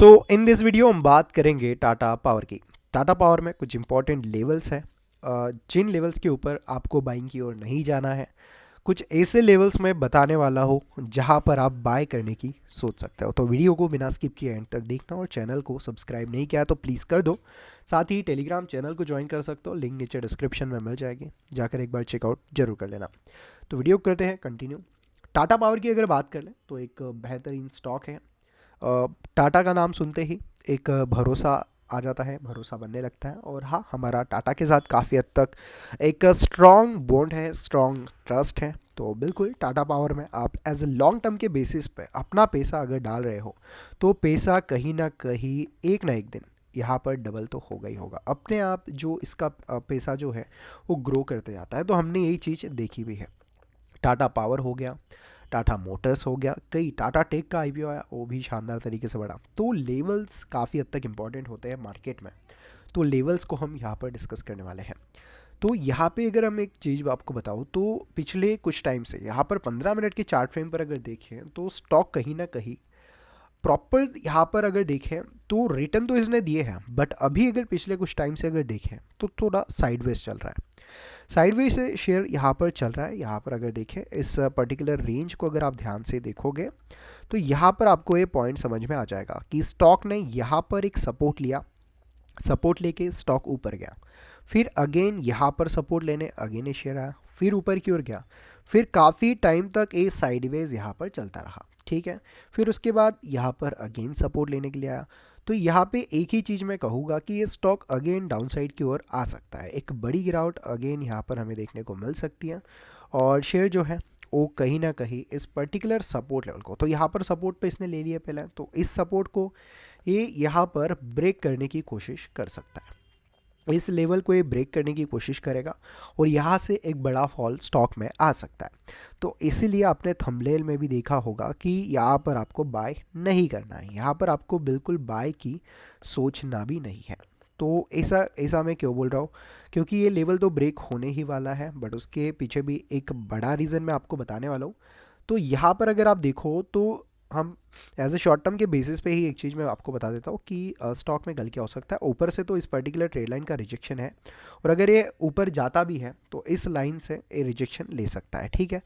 So in this video हम बात करेंगे टाटा पावर की। टाटा पावर में कुछ इंपॉर्टेंट लेवल्स हैं, जिन लेवल्स के ऊपर आपको बाइंग की ओर नहीं जाना है। कुछ ऐसे लेवल्स मैं बताने वाला हूँ जहाँ पर आप बाय करने की सोच सकते हो। तो वीडियो को बिना स्किप किए एंड तक देखना, और चैनल को सब्सक्राइब नहीं किया तो प्लीज़ कर दो। साथ ही टेलीग्राम चैनल को ज्वाइन कर सकते हो, लिंक नीचे डिस्क्रिप्शन में मिल जाएगी, जाकर एक बार चेकआउट जरूर कर लेना। तो वीडियो करते हैं कंटिन्यू। टाटा पावर की अगर बात कर लें तो एक बेहतरीन स्टॉक है। टाटा का नाम सुनते ही एक भरोसा आ जाता है, भरोसा बनने लगता है। और हाँ, हमारा टाटा के साथ काफ़ी हद तक एक स्ट्रॉन्ग बॉन्ड है, स्ट्रॉन्ग ट्रस्ट है। तो बिल्कुल टाटा पावर में आप एज ए लॉन्ग टर्म के बेसिस पे अपना पैसा अगर डाल रहे हो तो पैसा कहीं ना कहीं एक ना एक दिन यहाँ पर डबल तो होगा ही होगा। अपने आप जो इसका पैसा जो है वो ग्रो करते जाता है। तो हमने यही चीज़ देखी भी है। टाटा पावर हो गया, टाटा मोटर्स हो गया, कई टाटा टेक का आईपीओ आया, वो भी शानदार तरीके से बढ़ा। तो लेवल्स काफ़ी हद तक इंपॉर्टेंट होते हैं मार्केट में। तो लेवल्स को हम यहाँ पर डिस्कस करने वाले हैं। तो यहाँ पे अगर हम एक चीज़ आपको बताऊँ तो पिछले कुछ टाइम से यहाँ पर 15 मिनट के चार्ट फ्रेम पर अगर देखें तो स्टॉक कहीं ना कहीं प्रॉपर यहाँ पर अगर देखें तो रिटर्न तो इसने दिए हैं, बट अभी अगर पिछले कुछ टाइम से अगर देखें तो थोड़ा साइडवेज चल रहा है। साइडवेज से शेयर यहाँ पर चल रहा है। यहाँ पर अगर देखें इस पर्टिकुलर रेंज को अगर आप ध्यान से देखोगे तो यहाँ पर आपको ये पॉइंट समझ में आ जाएगा कि स्टॉक ने यहाँ पर एक सपोर्ट लिया, सपोर्ट लेके स्टॉक ऊपर गया, फिर अगेन यहाँ पर सपोर्ट लेने अगेन ये शेयर आया, फिर ऊपर की ओर गया, फिर काफ़ी टाइम तक ये साइडवेज यहाँ पर चलता रहा। ठीक है, फिर उसके बाद यहाँ पर अगेन सपोर्ट लेने के लिए आया। तो यहाँ पे एक ही चीज़ मैं कहूँगा कि ये स्टॉक अगेन डाउनसाइड की ओर आ सकता है। एक बड़ी गिरावट अगेन यहाँ पर हमें देखने को मिल सकती है, और शेयर जो है वो कहीं ना कहीं इस पर्टिकुलर सपोर्ट लेवल को, तो यहाँ पर सपोर्ट पे इसने ले लिया पहले, तो इस सपोर्ट को ये यहाँ पर ब्रेक करने की कोशिश कर सकता है। इस लेवल को ये ब्रेक करने की कोशिश करेगा और यहाँ से एक बड़ा फॉल स्टॉक में आ सकता है। तो इसीलिए आपने थंबनेल में भी देखा होगा कि यहाँ पर आपको बाय नहीं करना है, यहाँ पर आपको बिल्कुल बाय की सोचना भी नहीं है। तो ऐसा ऐसा मैं क्यों बोल रहा हूँ, क्योंकि ये लेवल तो ब्रेक होने ही वाला है, बट उसके पीछे भी एक बड़ा रीज़न मैं आपको बताने वाला हूँ। तो यहाँ पर अगर आप देखो तो हम एज ए शॉर्ट टर्म के बेसिस पे ही एक चीज़ मैं आपको बता देता हूँ कि स्टॉक में गल क्या हो सकता है। ऊपर से तो इस पर्टिकुलर ट्रेड लाइन का रिजेक्शन है, और अगर ये ऊपर जाता भी है तो इस लाइन से ये रिजेक्शन ले सकता है। ठीक है,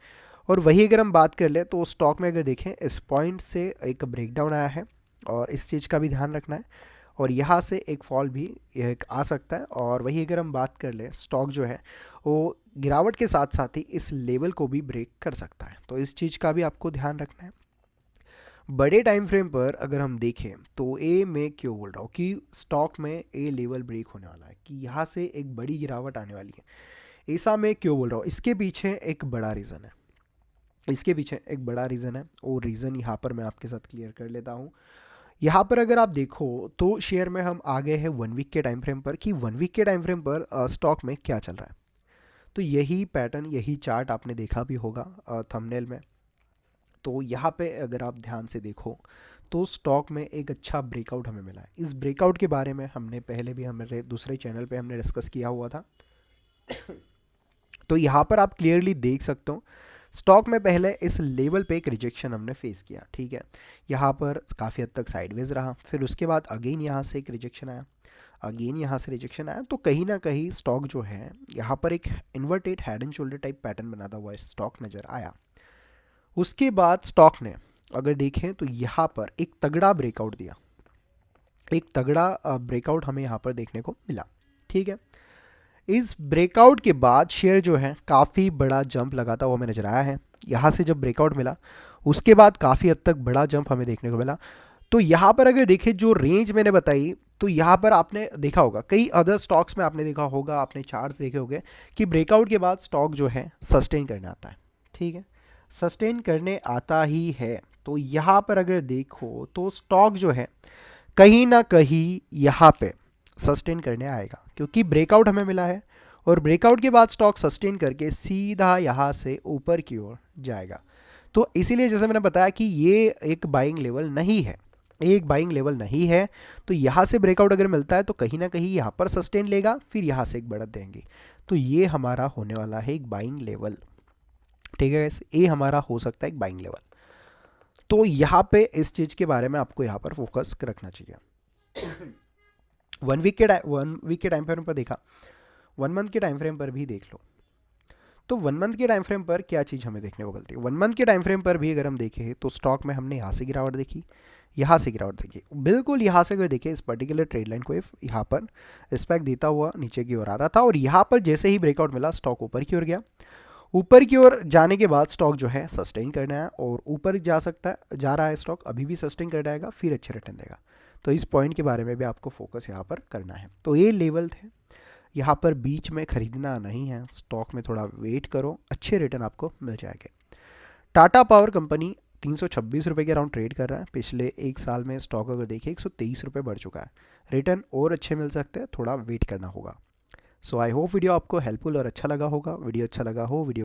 और वही अगर हम बात कर ले तो स्टॉक में अगर देखें इस पॉइंट से एक ब्रेकडाउन आया है, और इस चीज़ का भी ध्यान रखना है। और यहाँ से एक फॉल भी एक आ सकता है, और वही अगर हम बात कर ले स्टॉक जो है वो गिरावट के साथ साथ ही इस लेवल को भी ब्रेक कर सकता है। तो इस चीज़ का भी आपको ध्यान रखना है। बड़े टाइम फ्रेम पर अगर हम देखें तो ए मैं क्यों बोल रहा हूँ कि स्टॉक में ए लेवल ब्रेक होने वाला है, कि यहाँ से एक बड़ी गिरावट आने वाली है। ऐसा मैं क्यों बोल रहा हूँ, इसके पीछे एक बड़ा रीज़न है। इसके पीछे एक बड़ा रीज़न है, और रीज़न यहाँ पर मैं आपके साथ क्लियर कर लेता हूँ। यहाँ पर अगर आप देखो तो शेयर में हम आ गए हैं 1 वीक के टाइम फ्रेम पर, कि 1 वीक के टाइम फ्रेम पर स्टॉक में क्या चल रहा है। तो यही पैटर्न, यही चार्ट आपने देखा भी होगा थंबनेल में। तो यहाँ पे अगर आप ध्यान से देखो तो स्टॉक में एक अच्छा ब्रेकआउट हमें मिला है। इस ब्रेकआउट के बारे में हमने पहले भी हमारे दूसरे चैनल पे हमने डिस्कस किया हुआ था। तो यहाँ पर आप क्लियरली देख सकते हो स्टॉक में पहले इस लेवल पे एक रिजेक्शन हमने फेस किया। ठीक है, यहाँ पर काफ़ी हद तक साइडवेज रहा, फिर उसके बाद अगेन यहाँ से एक रिजेक्शन आया, अगेन यहाँ से रिजेक्शन आया। तो कहीं ना कहीं स्टॉक जो है यहाँ पर एक inverted head and shoulder type pattern बनाता हुआ स्टॉक नज़र आया। उसके बाद स्टॉक ने अगर देखें तो यहाँ पर एक तगड़ा ब्रेकआउट दिया, एक तगड़ा ब्रेकआउट हमें यहाँ पर देखने को मिला। ठीक है, इस ब्रेकआउट के बाद शेयर जो है काफ़ी बड़ा जंप लगाता हुआ हमें नजर आया है। यहाँ से जब ब्रेकआउट मिला उसके बाद काफ़ी हद तक बड़ा जंप हमें देखने को मिला। तो यहाँ पर अगर देखें जो रेंज मैंने बताई, तो यहाँ पर आपने देखा होगा कई अदर स्टॉक्स में आपने देखा होगा, आपने चार्ट्स देखे होंगे कि ब्रेकआउट के बाद स्टॉक जो है सस्टेन करने आता है। ठीक है, सस्टेन करने आता ही है। तो यहाँ पर अगर देखो तो स्टॉक जो है कहीं ना कहीं यहाँ पे सस्टेन करने आएगा, क्योंकि ब्रेकआउट हमें मिला है, और ब्रेकआउट के बाद स्टॉक सस्टेन करके सीधा यहाँ से ऊपर की ओर जाएगा। तो इसीलिए जैसे मैंने बताया कि ये एक बाइंग लेवल नहीं है, एक बाइंग लेवल नहीं है। तो यहाँ से ब्रेकआउट अगर मिलता है तो कहीं ना कहीं यहाँ पर सस्टेन लेगा, फिर यहाँ से एक बढ़त देंगे। तो ये हमारा होने वाला है एक बाइंग लेवल। ठीक है, ये हमारा हो सकता है एक बाइंग लेवल। तो यहाँ पे इस चीज़ के बारे में आपको यहाँ पर फोकस रखना चाहिए। 1 वीक के टाइम फ्रेम पर देखा, 1 मंथ के टाइम फ्रेम पर भी देख लो। तो 1 मंथ के टाइम फ्रेम पर क्या चीज़ हमें देखने को मिलती है? 1 मंथ के टाइम फ्रेम पर भी अगर हम देखें तो स्टॉक में हमने यहाँ से गिरावट देखी, यहाँ से गिरावट देखी, बिल्कुल यहाँ से अगर देखें इस पर्टिकुलर ट्रेड लाइन को यहाँ पर रिस्पेक्ट देता हुआ नीचे की ओर आ रहा था, और यहाँ पर जैसे ही ब्रेकआउट मिला स्टॉक ऊपर की ओर गया। ऊपर की ओर जाने के बाद स्टॉक जो है सस्टेन करना है, और ऊपर जा सकता है, जा रहा है स्टॉक, अभी भी सस्टेन कर जाएगा, फिर अच्छे रिटर्न देगा। तो इस पॉइंट के बारे में भी आपको फोकस यहाँ पर करना है। तो ये लेवल थे, यहाँ पर बीच में खरीदना नहीं है, स्टॉक में थोड़ा वेट करो, अच्छे रिटर्न आपको मिल जाएंगे। टाटा पावर कंपनी 326 रुपये के अराउंड ट्रेड कर रहा है। पिछले 1 साल में स्टॉक अगर देखिए 123 रुपये बढ़ चुका है। रिटर्न और अच्छे मिल सकते हैं, थोड़ा वेट करना होगा। सो आई होप वीडियो आपको हेल्पफुल और अच्छा लगा होगा। वीडियो अच्छा लगा हो वीडियो